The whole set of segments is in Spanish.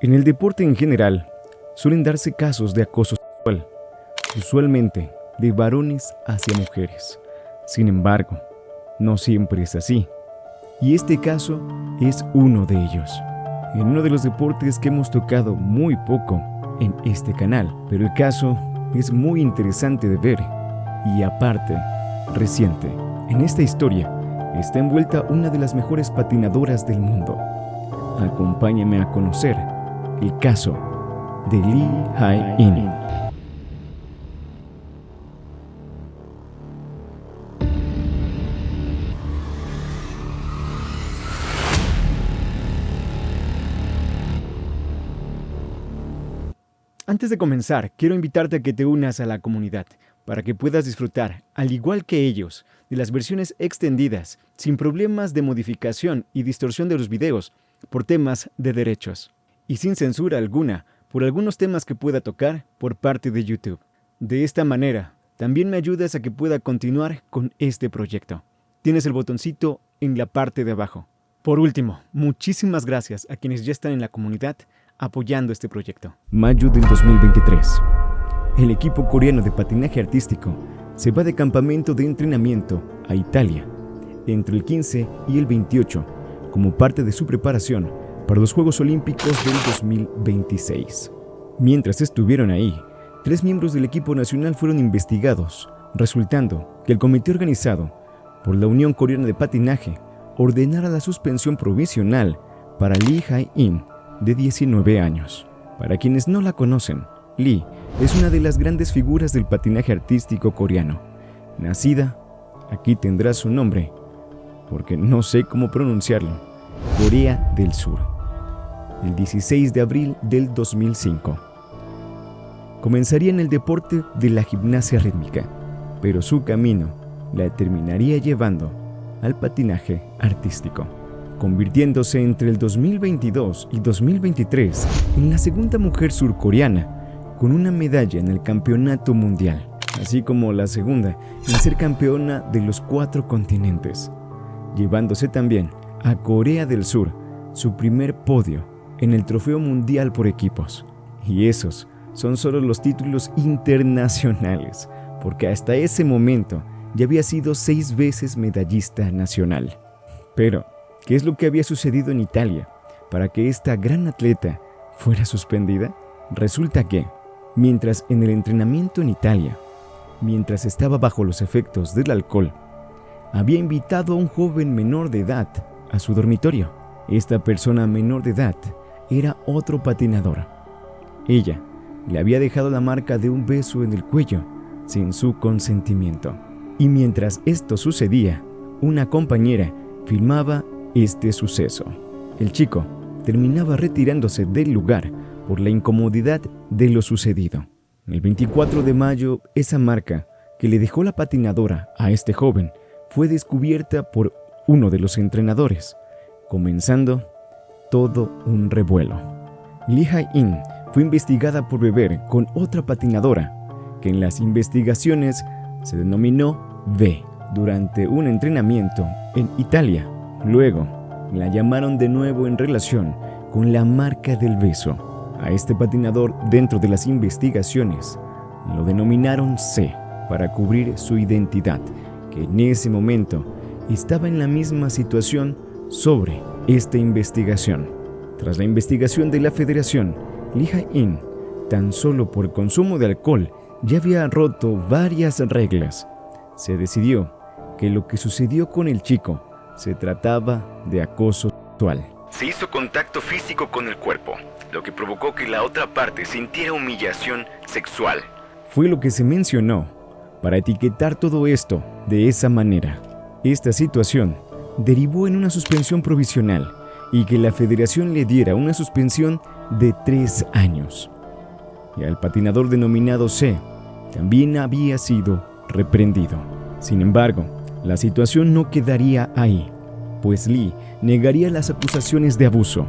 En el deporte en general, suelen darse casos de acoso sexual, usualmente de varones hacia mujeres. Sin embargo, no siempre es así, y este caso es uno de ellos. En uno de los deportes que hemos tocado muy poco en este canal, pero el caso es muy interesante de ver y aparte, reciente. En esta historia está envuelta una de las mejores patinadoras del mundo. Acompáñame a conocer el caso de Lee Hae-in. Antes de comenzar, quiero invitarte a que te unas a la comunidad para que puedas disfrutar, al igual que ellos, de las versiones extendidas, sin problemas de modificación y distorsión de los videos por temas de derechos, y sin censura alguna por algunos temas que pueda tocar por parte de YouTube. De esta manera, también me ayudas a que pueda continuar con este proyecto. Tienes el botoncito en la parte de abajo. Por último, muchísimas gracias a quienes ya están en la comunidad apoyando este proyecto. Mayo del 2023. El equipo coreano de patinaje artístico se va de campamento de entrenamiento a Italia entre el 15 y el 28 como parte de su preparación para los Juegos Olímpicos del 2026. Mientras estuvieron ahí, 3 miembros del equipo nacional fueron investigados, resultando que el comité organizado por la Unión Coreana de Patinaje ordenara la suspensión provisional para Lee Hae-in, de 19 años. Para quienes no la conocen, Lee es una de las grandes figuras del patinaje artístico coreano. Nacida, aquí tendrá su nombre, porque no sé cómo pronunciarlo, Corea del Sur, el 16 de abril del 2005. Comenzaría en el deporte de la gimnasia rítmica, pero su camino la terminaría llevando al patinaje artístico, convirtiéndose entre el 2022 y 2023 en la segunda mujer surcoreana con una medalla en el campeonato mundial, así como la segunda en ser campeona de los 4 continentes, llevándose también a Corea del Sur su primer podio en el Trofeo Mundial por equipos. Y esos son solo los títulos internacionales, porque hasta ese momento ya había sido 6 veces medallista nacional. Pero ¿qué es lo que había sucedido en Italia para que esta gran atleta fuera suspendida? Resulta que, mientras en el entrenamiento en Italia, mientras estaba bajo los efectos del alcohol, había invitado a un joven menor de edad a su dormitorio. Esta persona menor de edad era otro patinador. Ella le había dejado la marca de un beso en el cuello sin su consentimiento. Y mientras esto sucedía, una compañera filmaba este suceso. El chico terminaba retirándose del lugar por la incomodidad de lo sucedido. El 24 de mayo, esa marca que le dejó la patinadora a este joven fue descubierta por uno de los entrenadores, comenzando todo un revuelo. Lee Hae-in fue investigada por beber con otra patinadora, que en las investigaciones se denominó V, durante un entrenamiento en Italia. Luego, la llamaron de nuevo en relación con la marca del beso. A este patinador, dentro de las investigaciones, lo denominaron C para cubrir su identidad, que en ese momento estaba en la misma situación sobre esta investigación. Tras la investigación de la federación, Lee Hae-in, tan solo por consumo de alcohol, ya había roto varias reglas. Se decidió que lo que sucedió con el chico se trataba de acoso sexual. Se hizo contacto físico con el cuerpo, lo que provocó que la otra parte sintiera humillación sexual. Fue lo que se mencionó para etiquetar todo esto de esa manera. Esta situación derivó en una suspensión provisional y que la federación le diera una suspensión de 3 años. Y al patinador denominado C también había sido reprendido. Sin embargo, la situación no quedaría ahí, pues Lee negaría las acusaciones de abuso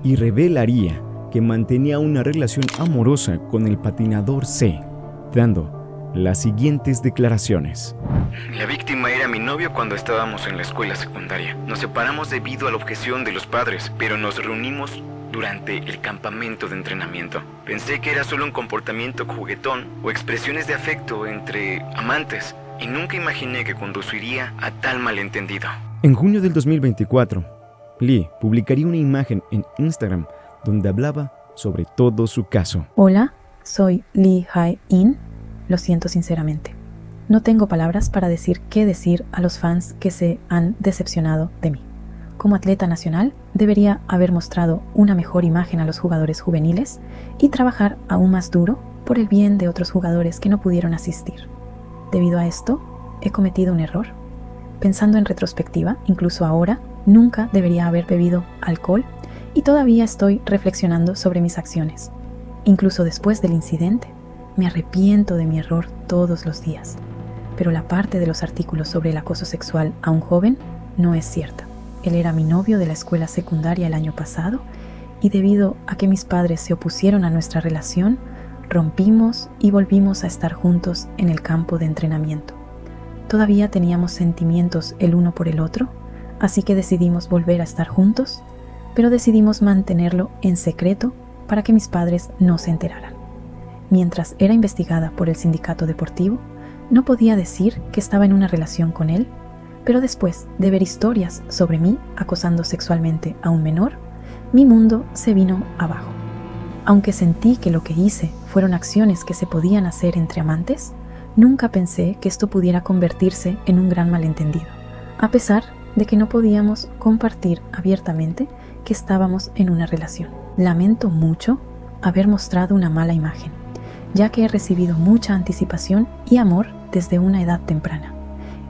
y revelaría que mantenía una relación amorosa con el patinador C, dando las siguientes declaraciones. La víctima era mi novio cuando estábamos en la escuela secundaria. Nos separamos debido a la objeción de los padres, pero nos reunimos durante el campamento de entrenamiento. Pensé que era solo un comportamiento juguetón o expresiones de afecto entre amantes, y nunca imaginé que conduciría a tal malentendido. En junio del 2024, Lee publicaría una imagen en Instagram donde hablaba sobre todo su caso. Hola, soy Lee Hae-in. Lo siento sinceramente. No tengo palabras para decir qué decir a los fans que se han decepcionado de mí. Como atleta nacional, debería haber mostrado una mejor imagen a los jugadores juveniles y trabajar aún más duro por el bien de otros jugadores que no pudieron asistir. Debido a esto, he cometido un error. Pensando en retrospectiva, incluso ahora, nunca debería haber bebido alcohol y todavía estoy reflexionando sobre mis acciones. Incluso después del incidente, me arrepiento de mi error todos los días. Pero la parte de los artículos sobre el acoso sexual a un joven no es cierta. Él era mi novio de la escuela secundaria el año pasado y debido a que mis padres se opusieron a nuestra relación, rompimos y volvimos a estar juntos en el campo de entrenamiento. Todavía teníamos sentimientos el uno por el otro, así que decidimos volver a estar juntos, pero decidimos mantenerlo en secreto para que mis padres no se enteraran. Mientras era investigada por el sindicato deportivo, no podía decir que estaba en una relación con él, pero después de ver historias sobre mí acosando sexualmente a un menor, mi mundo se vino abajo. Aunque sentí que lo que hice fueron acciones que se podían hacer entre amantes, nunca pensé que esto pudiera convertirse en un gran malentendido, a pesar de que no podíamos compartir abiertamente que estábamos en una relación. Lamento mucho haber mostrado una mala imagen, ya que he recibido mucha anticipación y amor desde una edad temprana.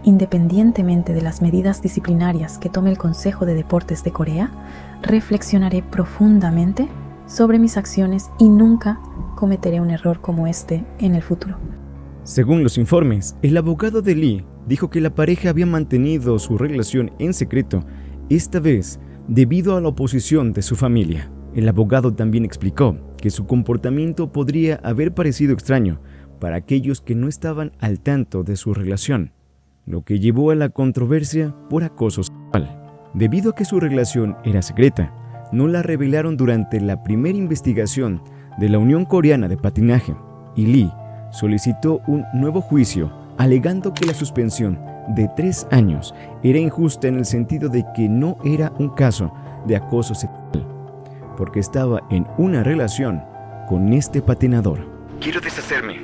Independientemente de las medidas disciplinarias que tome el Consejo de Deportes de Corea, reflexionaré profundamente sobre mis acciones y nunca cometeré un error como este en el futuro. Según los informes, el abogado de Lee dijo que la pareja había mantenido su relación en secreto, esta vez debido a la oposición de su familia. El abogado también explicó que su comportamiento podría haber parecido extraño para aquellos que no estaban al tanto de su relación, lo que llevó a la controversia por acoso sexual. Debido a que su relación era secreta, no la revelaron durante la primera investigación de la Unión Coreana de Patinaje, y Lee solicitó un nuevo juicio, alegando que la suspensión de 3 años era injusta en el sentido de que no era un caso de acoso sexual, porque estaba en una relación con este patinador. Quiero deshacerme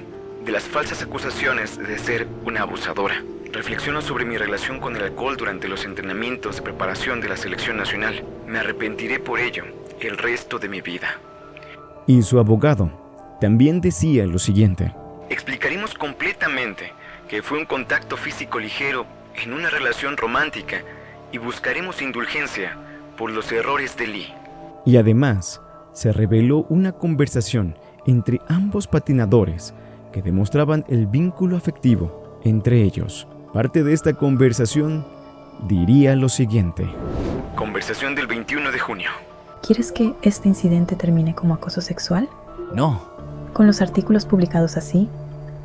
de las falsas acusaciones de ser una abusadora. Reflexiono sobre mi relación con el alcohol durante los entrenamientos de preparación de la selección nacional. Me arrepentiré por ello el resto de mi vida. Y su abogado también decía lo siguiente: explicaremos completamente que fue un contacto físico ligero en una relación romántica y buscaremos indulgencia por los errores de Lee. Y además, se reveló una conversación entre ambos patinadores que demostraban el vínculo afectivo entre ellos. Parte de esta conversación diría lo siguiente. Conversación del 21 de junio. ¿Quieres que este incidente termine como acoso sexual? No. Con los artículos publicados así,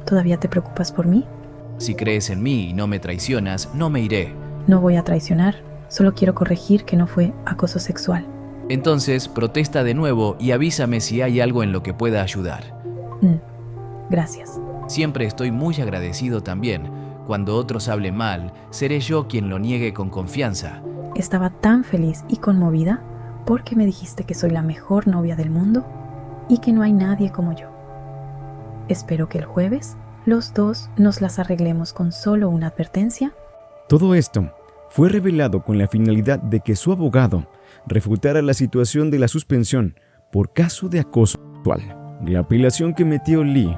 ¿todavía te preocupas por mí? Si crees en mí y no me traicionas, no me iré. No voy a traicionar, solo quiero corregir que no fue acoso sexual. Entonces, protesta de nuevo y avísame si hay algo en lo que pueda ayudar. Gracias. Siempre estoy muy agradecido también. Cuando otros hablen mal, seré yo quien lo niegue con confianza. Estaba tan feliz y conmovida porque me dijiste que soy la mejor novia del mundo y que no hay nadie como yo. Espero que el jueves los dos nos las arreglemos con solo una advertencia. Todo esto fue revelado con la finalidad de que su abogado refutara la situación de la suspensión por caso de acoso sexual. La apelación que metió Lee,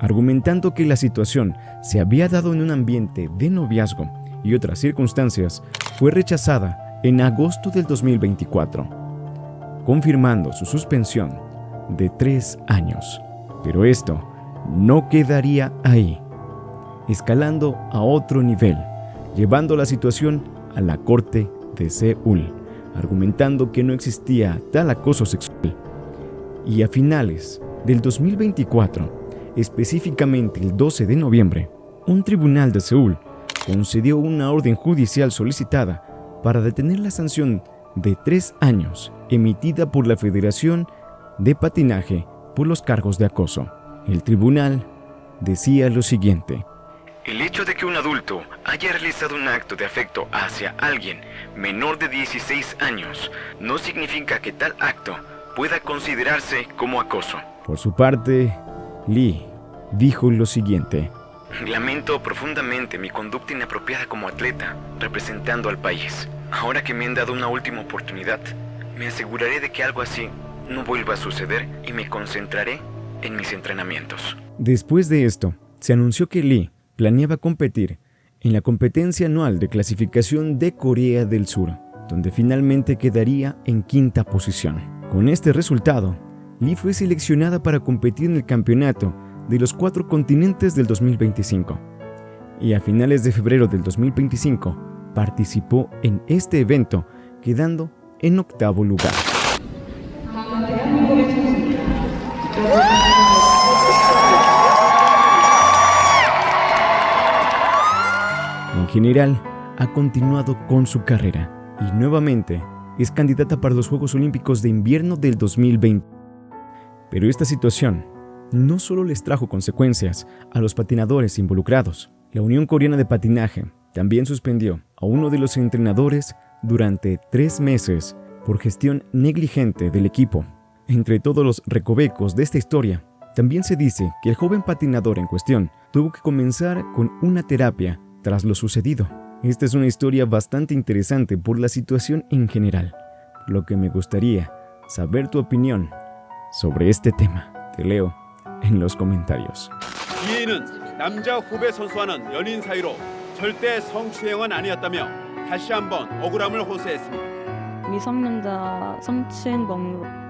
argumentando que la situación se había dado en un ambiente de noviazgo y otras circunstancias, fue rechazada en agosto del 2024, confirmando su suspensión de 3 años. Pero esto no quedaría ahí, escalando a otro nivel, llevando la situación a la Corte de Seúl, argumentando que no existía tal acoso sexual. Y a finales del 2024, específicamente el 12 de noviembre, un tribunal de Seúl concedió una orden judicial solicitada para detener la sanción de 3 años emitida por la Federación de Patinaje por los cargos de acoso. El tribunal decía lo siguiente: el hecho de que un adulto haya realizado un acto de afecto hacia alguien menor de 16 años no significa que tal acto pueda considerarse como acoso. Por su parte, Lee dijo lo siguiente: lamento profundamente mi conducta inapropiada como atleta, representando al país. Ahora que me han dado una última oportunidad, me aseguraré de que algo así no vuelva a suceder y me concentraré en mis entrenamientos. Después de esto, se anunció que Lee planeaba competir en la competencia anual de clasificación de Corea del Sur, donde finalmente quedaría en 5ª posición. Con este resultado, Lee fue seleccionada para competir en el campeonato de los 4 continentes del 2025, y a finales de febrero del 2025 participó en este evento, quedando en 8º lugar. En general, ha continuado con su carrera y nuevamente es candidata para los Juegos Olímpicos de Invierno del 2020. Pero esta situación no solo les trajo consecuencias a los patinadores involucrados. La Unión Coreana de Patinaje también suspendió a uno de los entrenadores durante 3 meses por gestión negligente del equipo. Entre todos los recovecos de esta historia, también se dice que el joven patinador en cuestión tuvo que comenzar con una terapia tras lo sucedido. Esta es una historia bastante interesante por la situación en general, por lo que me gustaría saber tu opinión sobre este tema. Te leo en los comentarios. 이인은 남자 후배 선수와는 연인 사이로 절대 성추행은 아니었다며 다시 한번 억울함을 호소했습니다. 미성년자 성추행 범으로